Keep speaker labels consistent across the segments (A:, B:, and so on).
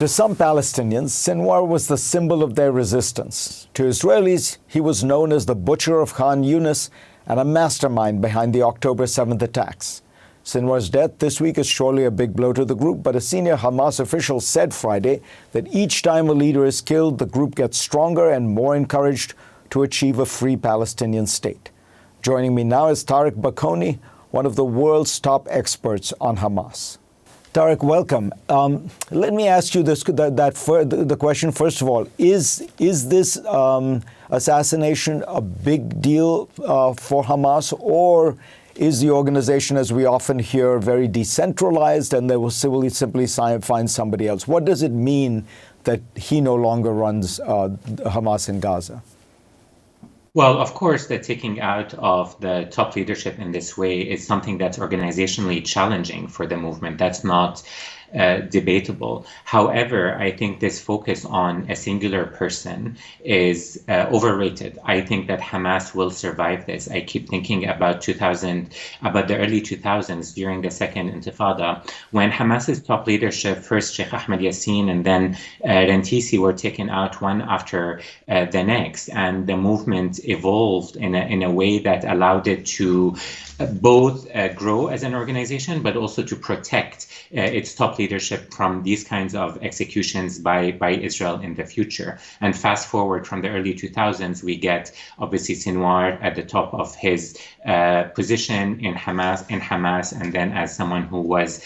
A: To some Palestinians, Sinwar was the symbol of their resistance. To Israelis, he was known as the butcher of Khan Yunis and a mastermind behind the October 7th attacks. Sinwar's death this week is surely a big blow to the group, but a senior Hamas official said Friday that each time a leader is killed, the group gets stronger and more encouraged to achieve a free Palestinian state. Joining me now is طارق Baqowni, one of the world's top experts on Hamas. Tarek, welcome. Let me ask you the question first of all. Is this assassination a big deal for Hamas, or is the organization, as we often hear, very decentralized and they will simply find somebody else? What does it mean that he no longer runs Hamas in Gaza?
B: Well, of course, the taking out of the top leadership in this way is something that's organizationally challenging for the movement. That's not debatable. However, I think this focus on a singular person is overrated. I think that Hamas will survive this. I keep thinking about the early 2000s during the second Intifada, when Hamas's top leadership, first Sheikh Ahmed Yassin and then Rentisi, were taken out one after the next, and the movement evolved in a way that allowed it to both grow as an organization, but also to protect its top leadership from these kinds of executions by Israel in the future. And fast forward from the early 2000s, we get obviously Sinwar at the top of his position in Hamas, and then as someone who was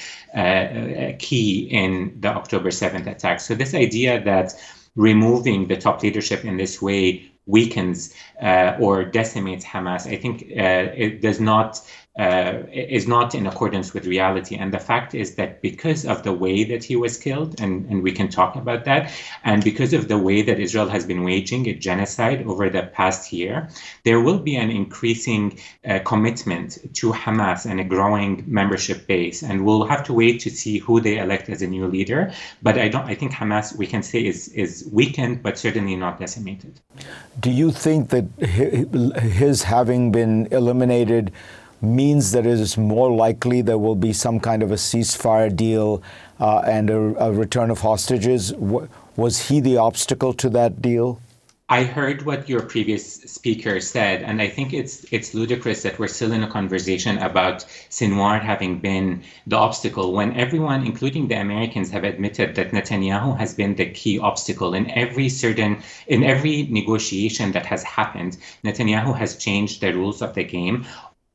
B: key in the October 7th attack. So this idea that removing the top leadership in this way weakens or decimates Hamas, I think it does not is not in accordance with reality. And the fact is that because of the way that he was killed, and we can talk about that, and because of the way that Israel has been waging a genocide over the past year, there will be an increasing commitment to Hamas and a growing membership base. And we'll have to wait to see who they elect as a new leader. But I think Hamas, we can say, is weakened, but certainly not decimated.
A: Do you think that his having been eliminated means that it is more likely there will be some kind of a ceasefire deal and a return of hostages? Was he the obstacle to that deal?
B: I heard what your previous speaker said, and I think it's ludicrous that we're still in a conversation about Sinwar having been the obstacle when everyone, including the Americans, have admitted that Netanyahu has been the key obstacle in every negotiation that has happened. Netanyahu has changed the rules of the game,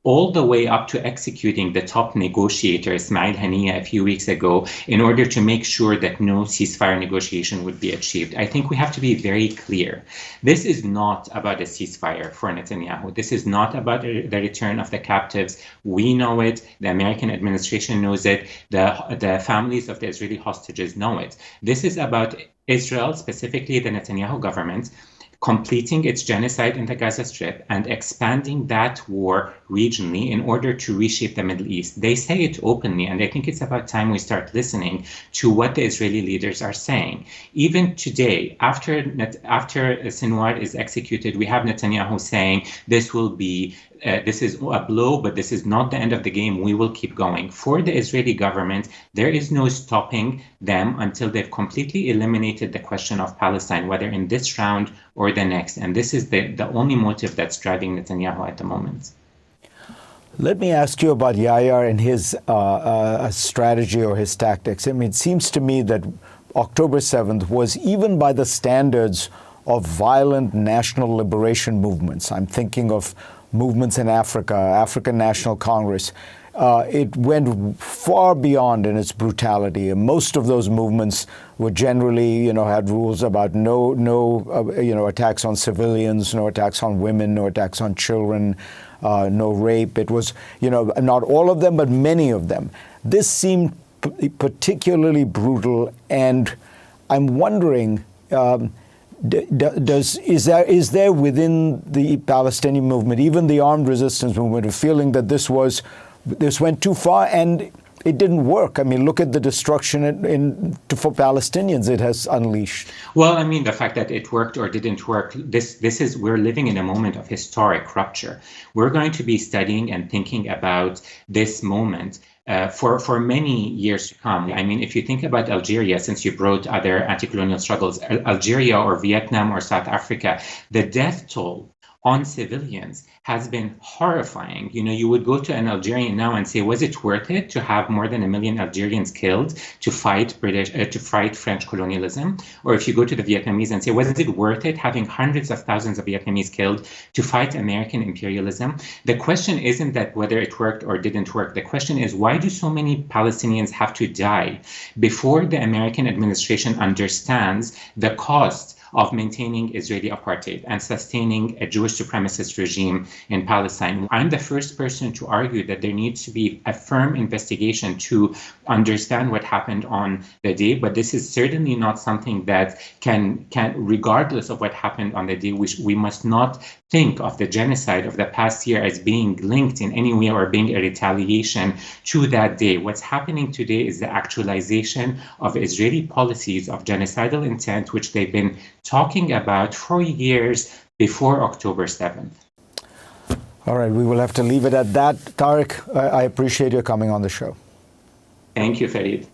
B: all the way up to executing the top negotiator, Ismail Haniyeh, a few weeks ago, in order to make sure that no ceasefire negotiation would be achieved. I think we have to be very clear. This is not about a ceasefire for Netanyahu. This is not about the return of the captives. We know it. The American administration knows it. The families of the Israeli hostages know it. This is about Israel, specifically the Netanyahu government, completing its genocide in the Gaza Strip and expanding that war regionally in order to reshape the Middle East. They say it openly, and I think it's about time we start listening to what the Israeli leaders are saying. Even today, after Sinwar is executed, we have Netanyahu saying this is a blow, but this is not the end of the game. We will keep going. For the Israeli government, there is no stopping them until they've completely eliminated the question of Palestine, whether in this round or the next. And this is the only motive that's driving Netanyahu at the moment.
A: Let me ask you about Yahya and his strategy or his tactics. I mean, it seems to me that October 7th was, even by the standards of violent national liberation movements, I'm thinking of movements in Africa, African National Congress, it went far beyond in its brutality. And most of those movements were generally, had rules about no attacks on civilians, no attacks on women, no attacks on children, no rape. It was, not all of them, but many of them. This seemed particularly brutal, and I'm wondering, is there within the Palestinian movement, even the armed resistance movement, a feeling that this went too far and it didn't work? I mean, look at the destruction for Palestinians it has unleashed.
B: Well, I mean, the fact that it worked or didn't work, we're living in a moment of historic rupture. We're going to be studying and thinking about this moment for many years to come. I mean, if you think about Algeria, since you brought other anti-colonial struggles, Algeria or Vietnam or South Africa, the death toll on civilians has been horrifying. You know, you would go to an Algerian now and say, was it worth it to have more than 1 million Algerians killed to fight French colonialism? Or if you go to the Vietnamese and say, was it worth it having hundreds of thousands of Vietnamese killed to fight American imperialism? The question isn't that whether it worked or didn't work. The question is, why do so many Palestinians have to die before the American administration understands the cost of maintaining Israeli apartheid and sustaining a Jewish supremacist regime in Palestine? I'm the first person to argue that there needs to be a firm investigation to understand what happened on the day, but this is certainly not something that can regardless of what happened on the day, we must not think of the genocide of the past year as being linked in any way or being a retaliation to that day. What's happening today is the actualization of Israeli policies of genocidal intent, which they've been talking about for years before October 7th.
A: All right, we will have to leave it at that. Tariq, I appreciate your coming on the show.
B: Thank you, Farid.